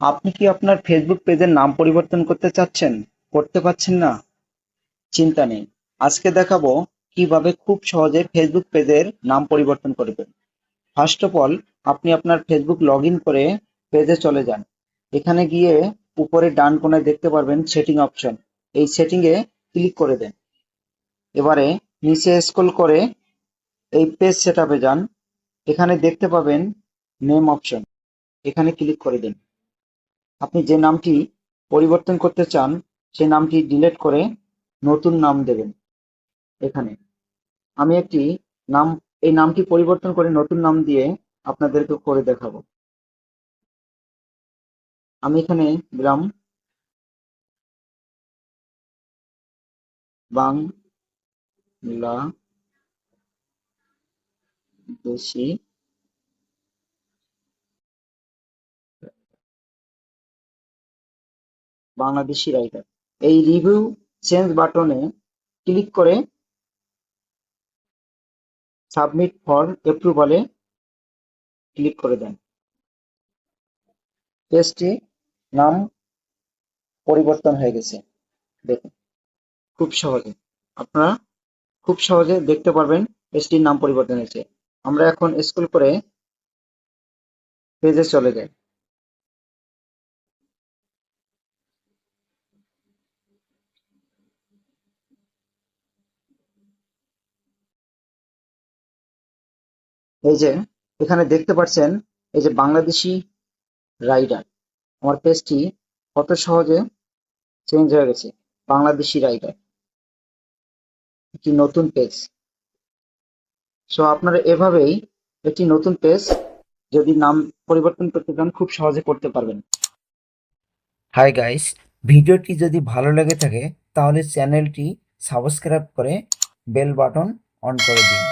আপনি কি আপনার ফেসবুক পেজের নাম পরিবর্তন করতে চাচ্ছেন, করতে পারছেন না? চিন্তা নেই। আজকে দেখাবো কিভাবে খুব সহজে ফেসবুক পেজের নাম পরিবর্তন করবেন। ফার্স্ট অফ অল, আপনি আপনার ফেসবুক লগ ইন করে পেজে চলে যান। এখানে গিয়ে উপরে ডান কোণায় দেখতে পারবেন সেটিং অপশন। এই সেটিংয়ে ক্লিক করে দেন। এবারে নিচে স্ক্রল করে এই পেজ সেটআপে যান। এখানে দেখতে পাবেন নেম অপশন। এখানে ক্লিক করে দিন। আপনি যে নামটি পরিবর্তন করতে চান সেই নামটি ডিলিট করে নতুন নাম দেবেন। এখানে আমি একটি নাম এই নামটি পরিবর্তন করে নতুন নাম দিয়ে আপনাদেরকে করে দেখাবো। আমি এখানে দিলাম বাংলাদেশি বাংলাদেশি রাইটার। এই রিভিউ চেঞ্জ বাটনে ক্লিক করে সাবমিট ফর অ্যাপ্রুভালে ক্লিক করে দেন। পেজটি নাম পরিবর্তন হয়ে গেছে। দেখুন, খুব সহজে আপনারা খুব সহজে দেখতে পারবেন পেজটির নাম পরিবর্তন হয়েছে। আমরা এখন স্ক্রল করে পেজে চলে যাই। এই যে এখানে দেখতে পাচ্ছেন, এই যে বাংলাদেশি রাইডার, আমার পেজটি কত সহজে চেঞ্জ হয়ে গেছে। বাংলাদেশি রাইডার, একটি নতুন পেজ। সো আপনারা এভাবেই একটি নতুন পেজ যদি নাম পরিবর্তন করতে চান খুব সহজে করতে পারবেন। হাই গাইস, ভিডিওটি যদি ভালো লেগে থাকে তাহলে চ্যানেলটি সাবস্ক্রাইব করে বেল বাটন অন করে দিন।